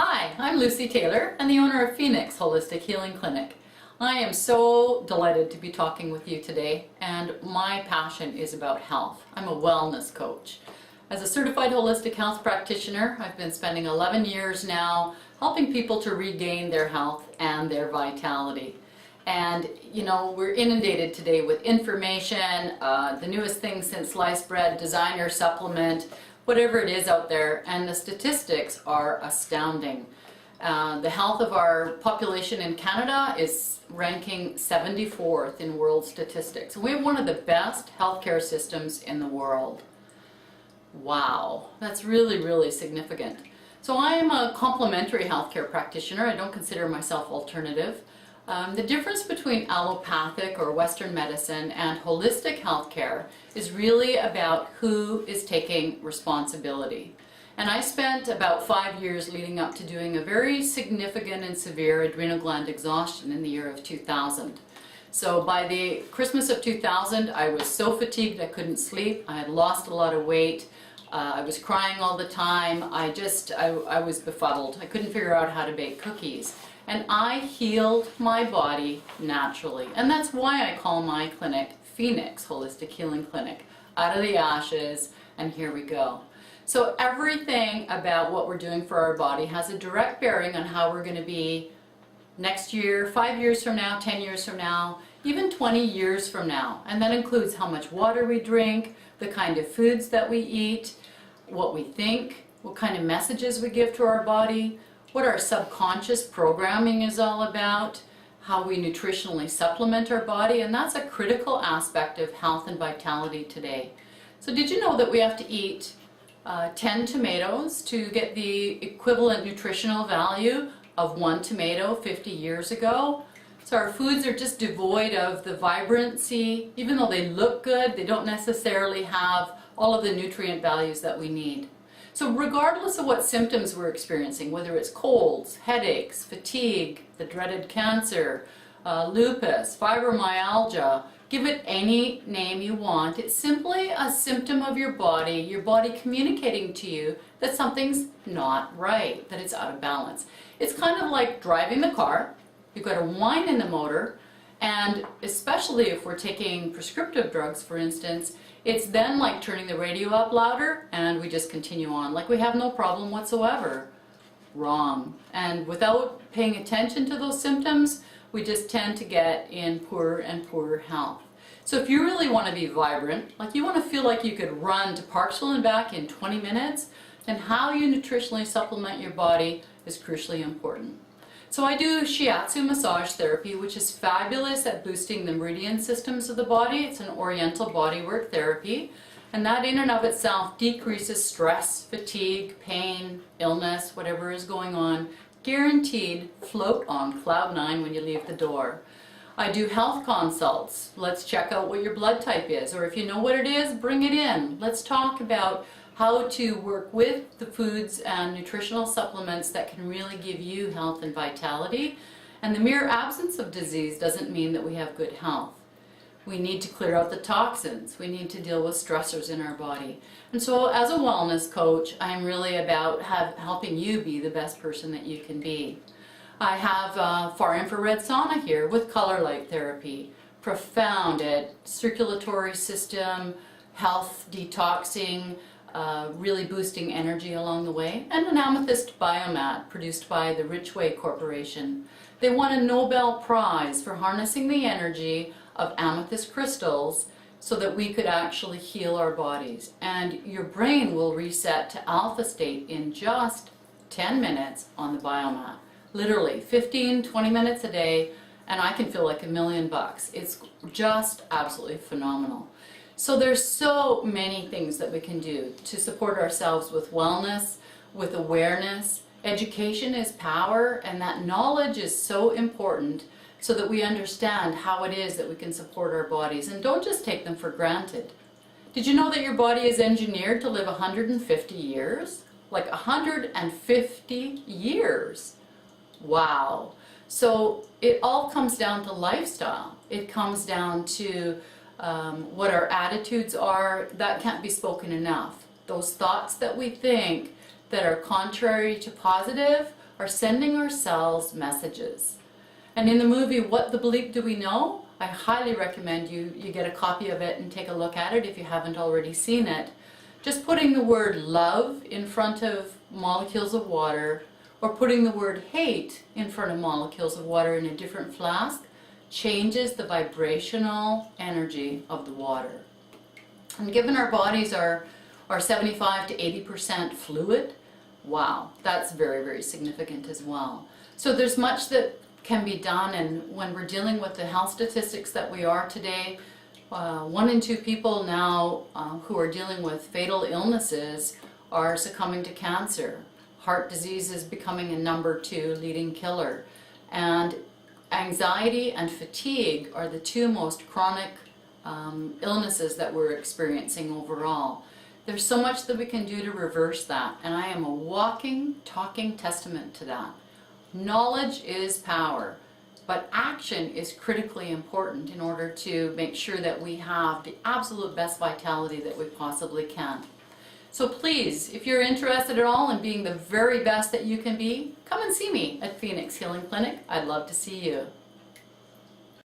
Hi, I'm Lucy Taylor and the owner of Phoenix Holistic Healing Clinic. I am so delighted to be talking with you today, and my passion is about health. I'm a wellness coach. As a certified holistic health practitioner, I've been spending 11 years now helping people to regain their health and their vitality. And you know, we're inundated today with information, the newest thing since sliced bread, designer supplement, whatever it is out there, and the statistics are astounding. The health of our population in Canada is ranking 74th in world statistics. We have one of the best healthcare systems in the world. Wow, that's really, really significant. So I am a complementary healthcare practitioner. I don't consider myself alternative. The difference between allopathic or Western medicine and holistic healthcare is really about who is taking responsibility. And I spent about 5 years leading up to doing a very significant and severe adrenal gland exhaustion in the year of 2000. So by the Christmas of 2000, I was so fatigued I couldn't sleep. I had lost a lot of weight. I was crying all the time. I was befuddled. I couldn't figure out how to bake cookies. And I healed my body naturally. And that's why I call my clinic Phoenix Holistic Healing Clinic. Out of the ashes, and here we go. So everything about what we're doing for our body has a direct bearing on how we're going to be next year, 5 years from now, 10 years from now, even 20 years from now. And that includes how much water we drink, the kind of foods that we eat, what we think, what kind of messages we give to our body, what our subconscious programming is all about, how we nutritionally supplement our body, and that's a critical aspect of health and vitality today. So did you know that we have to eat 10 tomatoes to get the equivalent nutritional value of 1 tomato 50 years ago? So our foods are just devoid of the vibrancy. Even though they look good, they don't necessarily have all of the nutrient values that we need. So regardless of what symptoms we're experiencing, whether it's colds, headaches, fatigue, the dreaded cancer, lupus, fibromyalgia, give it any name you want. It's simply a symptom of your body communicating to you that something's not right, that it's out of balance. It's kind of like driving the car. You've got a whine in the motor, and especially if we're taking prescriptive drugs, for instance, it's then like turning the radio up louder and we just continue on like we have no problem whatsoever. Wrong. And without paying attention to those symptoms, we just tend to get in poorer and poorer health. So if you really want to be vibrant, like you want to feel like you could run to Parksville and back in 20 minutes, then how you nutritionally supplement your body is crucially important. So I do Shiatsu massage therapy, which is fabulous at boosting the meridian systems of the body. It's an oriental bodywork therapy, and that in and of itself decreases stress, fatigue, pain, illness, whatever is going on. Guaranteed float on cloud 9 when you leave the door. I do health consults. Let's check out what your blood type is, or if you know what it is, bring it in. Let's talk about how to work with the foods and nutritional supplements that can really give you health and vitality. And the mere absence of disease doesn't mean that we have good health. We need to clear out the toxins. We need to deal with stressors in our body. And so as a wellness coach, I'm really about helping you be the best person that you can be. I have a far infrared sauna here with color light therapy, profound at circulatory system, health detoxing, really boosting energy along the way, and an amethyst biomat produced by the Richway Corporation. They won a Nobel Prize for harnessing the energy of amethyst crystals so that we could actually heal our bodies. And your brain will reset to alpha state in just 10 minutes on the biomat. Literally 15-20 minutes a day, and I can feel like $1,000,000. It's just absolutely phenomenal. So there's so many things that we can do to support ourselves with wellness, with awareness. Education is power, and that knowledge is so important so that we understand how it is that we can support our bodies, and don't just take them for granted. Did you know that your body is engineered to live 150 years? Like 150 years. Wow. So it all comes down to lifestyle. It comes down to what our attitudes are. That can't be spoken enough. Those thoughts that we think that are contrary to positive are sending our cells messages. And in the movie, What the Bleep Do We Know? I highly recommend you get a copy of it and take a look at it if you haven't already seen it. Just putting the word love in front of molecules of water, or putting the word hate in front of molecules of water in a different flask, changes the vibrational energy of the water. And given our bodies are 75 to 80% fluid, wow, that's very, very significant as well. So there's much that can be done, and when we're dealing with the health statistics that we are today, 1 in 2 people now who are dealing with fatal illnesses are succumbing to cancer. Heart disease is becoming a number 2 leading killer. And anxiety and fatigue are the 2 most chronic illnesses that we're experiencing overall. There's so much that we can do to reverse that, and I am a walking, talking testament to that. Knowledge is power, but action is critically important in order to make sure that we have the absolute best vitality that we possibly can. So please, if you're interested at all in being the very best that you can be, come and see me at Phoenix Healing Clinic. I'd love to see you.